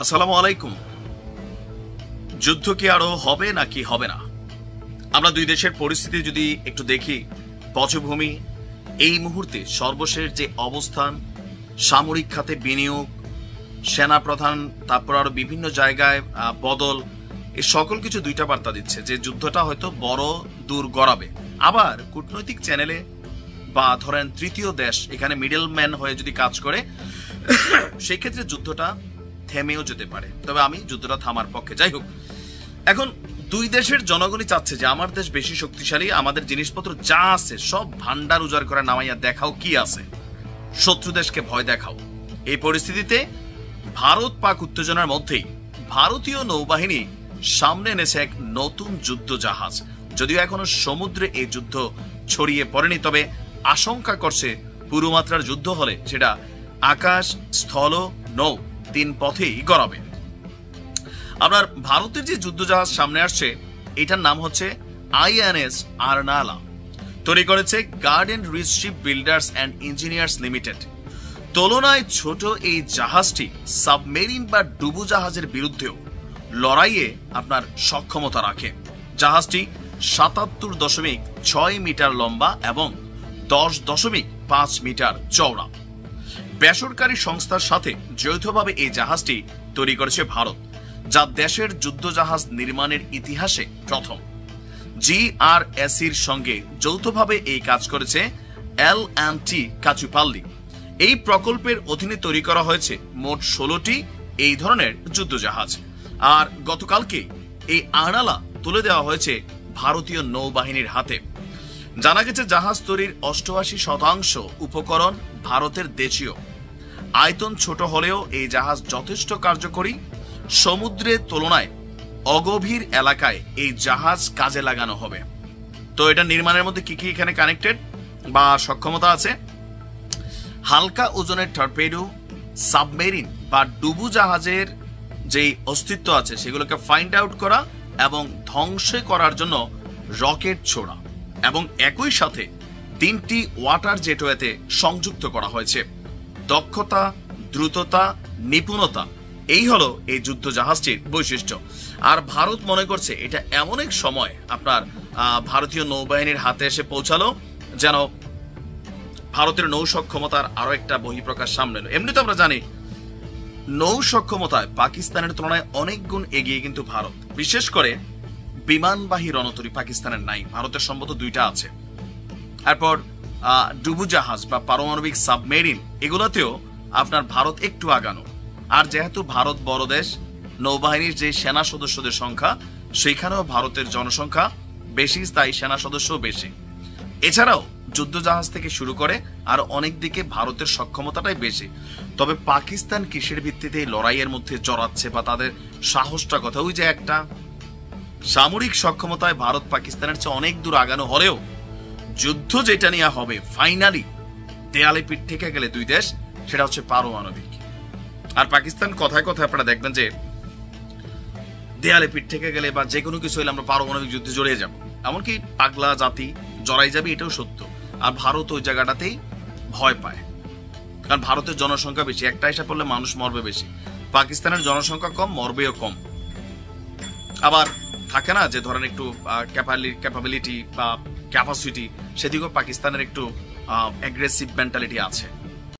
আসসালামু আলাইকুম। যুদ্ধ কি আরো হবে নাকি হবে না? আমরা দুই দেশের পরিস্থিতি যদি একটু দেখি, পটভূমি এই মুহূর্তে সর্বশেষ যে অবস্থান, সামরিক খাতে বিনিয়োগ, সেনা প্রধান, তারপর আরো বিভিন্ন জায়গায় বদল, এই সকল কিছু দুইটা বার্তা দিচ্ছে যে যুদ্ধটা হয়তো বড় দূর গড়াবে। আবার কূটনৈতিক চ্যানেলে বা ধরেন তৃতীয় দেশ এখানে মিডল ম্যান হয়ে যদি কাজ করে, সেই ক্ষেত্রে যুদ্ধটা থেমেও যেতে পারে। তবে আমি যুদ্ধটা থামার পক্ষে। যাই হোক, এখন দুই দেশের জনগণই চাচ্ছে যে আমার দেশ বেশি শক্তিশালী, আমাদের জিনিসপত্র যা আছে সব ভান্ডার উজাড় করে নামাইয়া দেখাও কি আছে, শত্রু দেশকে ভয় দেখাও। এই পরিস্থিতিতে ভারত পাক উত্তেজনার মধ্যেই ভারতীয় নৌবাহিনী সামনে এনেছে এক নতুন যুদ্ধ জাহাজ। যদিও এখনো সমুদ্রে এই যুদ্ধ ছড়িয়ে পড়েনি, তবে আশঙ্কা করছে পুরো মাত্রার যুদ্ধ হলে সেটা আকাশ, স্থল, নৌ তিন পথেই গড়াবে। আপনার ভারতের যে যুদ্ধ জাহাজ সামনে আসছে, এটার নাম হচ্ছে আইএনএস আরনালা। তৈরি করেছে Garden Reach Shipbuilders and Engineers Limited. তুলনায় ছোট এই জাহাজটি সাবমেরিন বা ডুবু জাহাজের বিরুদ্ধেও লড়াইয়ে আপনার সক্ষমতা রাখে। জাহাজটি 77.6 মিটার লম্বা এবং 10.5 মিটার চওড়া। বেসরকারি সংস্থার সাথে যৌথভাবে এই জাহাজটি তৈরি করেছে ভারত, যা দেশের যুদ্ধ জাহাজ নির্মাণের ইতিহাসে প্রথম। জিআরএসির সঙ্গে যৌথভাবে এই কাজ করেছে এল&টি কাচুপাল্লি। এই প্রকল্পের অধীনে তৈরি করা হয়েছে মোট 16টি এই ধরনের যুদ্ধ জাহাজ। আর গতকালকে এই আরনালা তুলে দেওয়া হয়েছে ভারতীয় নৌবাহিনীর হাতে। জানা গেছে জাহাজ তৈরির 88% উপকরণ ভারতের দেশীয়। আয়তন ছোট হলেও এই জাহাজ যথেষ্ট কার্যকরী। সমুদ্রের তুলনায় অগভীর এলাকায় এই জাহাজ কাজে লাগানো হবে। তো এটা নির্মাণের মধ্যে কি কি এখানে কানেক্টেড বা সক্ষমতা আছে? হালকা ওজনের টর্পেডো, সাবমেরিন বা ডুবু জাহাজের যেই অস্তিত্ব আছে সেগুলোকে ফাইন্ড আউট করা এবং ধ্বংস করার জন্য রকেট ছোড়া, এবং একই সাথে 3টি ওয়াটার জেটওয়েতে সংযুক্ত করা হয়েছে। দক্ষতা, দ্রুততা, নিপুণতা এই হলো এই যুদ্ধ জাহাজটির বৈশিষ্ট্য। আর ভারত মনে করছে এটা এমন এক সময় আপনার ভারতীয় নৌবাহিনীর হাতে এসে পৌঁছালো যেন ভারতের নৌ সক্ষমতার আরো একটা বহিঃপ্রকাশ সামনে এলো। এমনি তো আমরা জানি নৌ সক্ষমতায় পাকিস্তানের তুলনায় অনেক গুণ এগিয়ে কিন্তু ভারত। বিশেষ করে বিমানবাহী রণতরী পাকিস্তানের নাই, ভারতের সম্ভবত 2টা আছে। তারপর ডুবু জাহাজ বা পারমাণবিক সাবমেরিন এগুলোতেও আপনার ভারত একটু আগানো। আর যেহেতু ভারত বড় দেশ, নৌবাহিনীর যে সেনা সদস্যদের সংখ্যা সেখানেও ভারতের জনসংখ্যা বেশি, তাই সেনা সদস্য বেশি। এছাড়াও যুদ্ধ জাহাজ থেকে শুরু করে আর অনেক দিকে ভারতের সক্ষমতাটাই বেশি। তবে পাকিস্তান কিসের ভিত্তিতে এই লড়াইয়ের মধ্যে জড়াচ্ছে বা তাদের সাহসটা কথা, ওই যে একটা সামরিক সক্ষমতায় ভারত পাকিস্তানের চেয়ে অনেক দূর আগানো হলেও যুদ্ধ যেটা নিয়ে হবে ফাইনালি দেয়ালে পিঠ থেকে গেলে দুই দেশ, সেটা হচ্ছে পারমাণবিক। আর পাকিস্তান কথায় কথায় আপনারা দেখবেন যে দেয়ালে পিঠ থেকে গেলে বা যে কোনো কিছু হলে আমরা পারমাণবিক যুদ্ধে জড়িয়ে যাব, এমনকি পাগলা জাতি জড়াই যাবে, এটাও সত্য। আর ভারত ওই জায়গাটাতেই ভয় পায়, কারণ ভারতের জনসংখ্যা বেশি, একটা এসে পড়লে মানুষ মরবে বেশি। পাকিস্তানের জনসংখ্যা কম, মরবেও কম। আবার থাকে না যে ধরেন একটু ক্যাপাবিলিটি বা ক্যাপাসিটি, সেদিকেও পাকিস্তানের একটু অ্যাগ্রেসিভ মেন্টালিটি আছে।